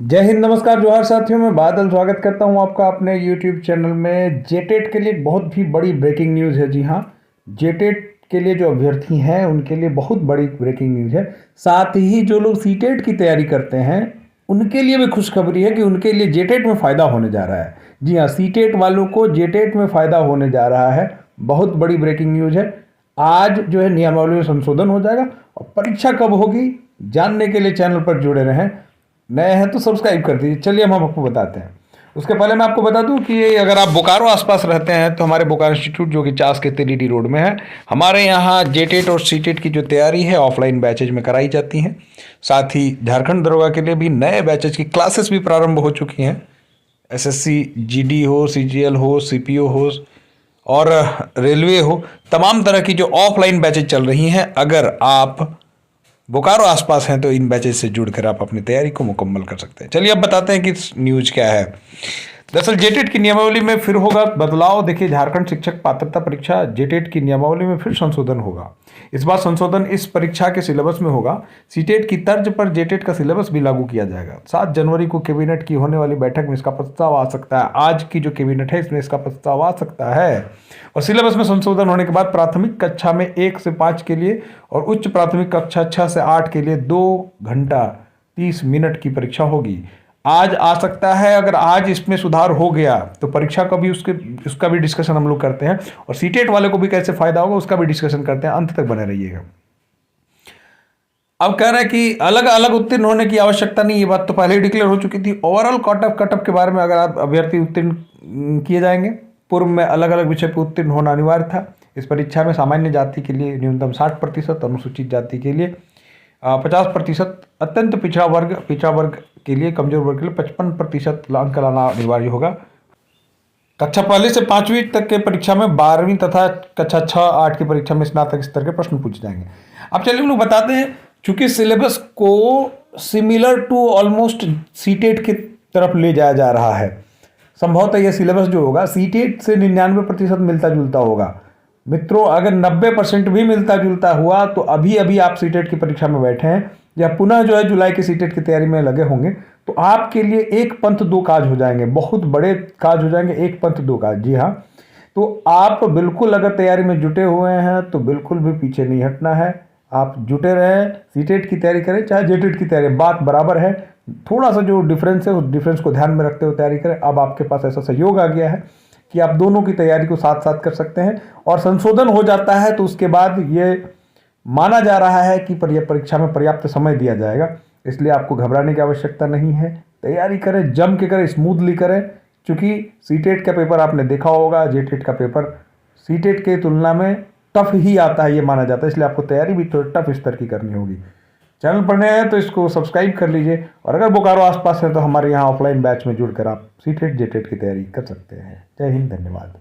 जय हिंद, नमस्कार, जोहार साथियों। मैं बादल स्वागत करता हूं आपका अपने YouTube चैनल में। जेटेट के लिए एक बहुत ही बड़ी ब्रेकिंग न्यूज़ है। जी हां, जेटेट के लिए जो अभ्यर्थी हैं उनके लिए बहुत बड़ी ब्रेकिंग न्यूज़ है। साथ ही जो लोग सीटेट की तैयारी करते हैं उनके लिए भी खुशखबरी है कि उनके लिए जेटेट में फ़ायदा होने जा रहा है। जी हाँ, सीटेट वालों को जेटेट में फ़ायदा होने जा रहा है। बहुत बड़ी ब्रेकिंग न्यूज़ है। आज जो है नियमावली में संशोधन हो जाएगा और परीक्षा कब होगी जानने के लिए चैनल पर जुड़े रहें। नए हैं तो सब्सक्राइब कर दीजिए। चलिए हम आपको बताते हैं। उसके पहले मैं आपको बता दूं कि अगर आप बोकारो आसपास रहते हैं तो हमारे बोकारो इंस्टीट्यूट जो कि चास के तिरीडी रोड में है, हमारे यहाँ जेटेट और सीटेट की जो तैयारी है ऑफलाइन बैचेज में कराई जाती हैं। साथ ही झारखंड दरोगा के लिए भी नए बैचेज की क्लासेस भी प्रारंभ हो चुकी हैं। एसएससी जीडी हो, सीजीएल हो, सीपीओ हो और रेलवे हो, तमाम तरह की जो ऑफलाइन बैचेज चल रही हैं। अगर आप बोकारो आसपास हैं तो इन बैचेज से जुड़कर आप अपनी तैयारी को मुकम्मल कर सकते हैं। चलिए अब बताते हैं कि न्यूज क्या है। दरअसल जेटेट की नियमावली में फिर होगा बदलाव। देखिए, झारखंड शिक्षक पात्रता परीक्षा जेटेट की नियमावली में फिर संशोधन होगा। इस बार संशोधन इस परीक्षा के सिलेबस में होगा। सीटेट की तर्ज पर जेटेट का सिलेबस भी लागू किया जाएगा। 7 जनवरी को कैबिनेट की होने वाली बैठक में इसका प्रस्ताव आ सकता है। आज की जो कैबिनेट है इसमें इसका प्रस्ताव आ सकता है। और सिलेबस में संशोधन होने के बाद प्राथमिक कक्षा में 1 से 5 के लिए और उच्च प्राथमिक कक्षा 6 से 8 के लिए 2 घंटा 30 मिनट की परीक्षा होगी। आज आ सकता है। अगर आज इसमें सुधार हो गया तो परीक्षा का भी उसका भी डिस्कशन हम लोग करते हैं और सीटेट वाले को भी कैसे फायदा होगा उसका भी डिस्कशन करते हैं। अंत तक बने रहिएगा। अब कह रहे हैं कि अलग अलग उत्तीर्ण होने की आवश्यकता नहीं। ये बात तो पहले ही डिक्लेयर हो चुकी थी। ओवरऑल कटअप के बारे में अगर आप अभ्यर्थी उत्तीर्ण किए जाएंगे, पूर्व में अलग अलग विषय पर उत्तीर्ण होना अनिवार्य था। इस परीक्षा में सामान्य जाति के लिए न्यूनतम 60%, अनुसूचित जाति के लिए 50%, अत्यंत पिछड़ा वर्ग के लिए, कमजोर वर्ग के लिए 55% अंक लाना अनिवार्य होगा। कक्षा पहली से 5वीं तक के परीक्षा में 12वीं तथा कक्षा 6-8 की परीक्षा में स्नातक स्तर के प्रश्न पूछे जाएंगे। अब चलिए हम लोग बताते हैं। चूंकि सिलेबस को सिमिलर टू ऑलमोस्ट सीटेट की तरफ ले जाया जा रहा है, संभवतः यह सिलेबस जो होगा सीटेट से 99% मिलता जुलता होगा। मित्रों, अगर 90% भी मिलता जुलता हुआ तो अभी अभी आप सीटेट की परीक्षा में बैठे हैं या पुनः जो है जुलाई की सीटेट की तैयारी में लगे होंगे तो आपके लिए एक पंथ दो काज हो जाएंगे। बहुत बड़े काज हो जाएंगे, एक पंथ दो काज। जी हाँ, तो आप बिल्कुल अगर तैयारी में जुटे हुए हैं तो बिल्कुल भी पीछे नहीं हटना है। आप जुटे रहें, सीटेट की तैयारी करें चाहे जेटेट की तैयारी, बात बराबर है। थोड़ा सा जो डिफरेंस है उस डिफरेंस को ध्यान में रखते हुए तैयारी करें। अब आपके पास ऐसा सहयोग आ गया है कि आप दोनों की तैयारी को साथ साथ कर सकते हैं और संशोधन हो जाता है तो उसके बाद ये माना जा रहा है कि परीक्षा में पर्याप्त समय दिया जाएगा। इसलिए आपको घबराने की आवश्यकता नहीं है। तैयारी करें, जम के करें, स्मूथली करें। क्योंकि सीटेट का पेपर आपने देखा होगा, जेटेट का पेपर सीटेट के तुलना में टफ ही आता है ये माना जाता है। इसलिए आपको तैयारी भी तो टफ स्तर की करनी होगी। चैनल पर नए हैं तो इसको सब्सक्राइब कर लीजिए और अगर बोकारो आसपास है तो हमारे यहाँ ऑफलाइन बैच में जुड़कर आप सीटेट जेटेट की तैयारी कर सकते हैं। जय हिंद, धन्यवाद।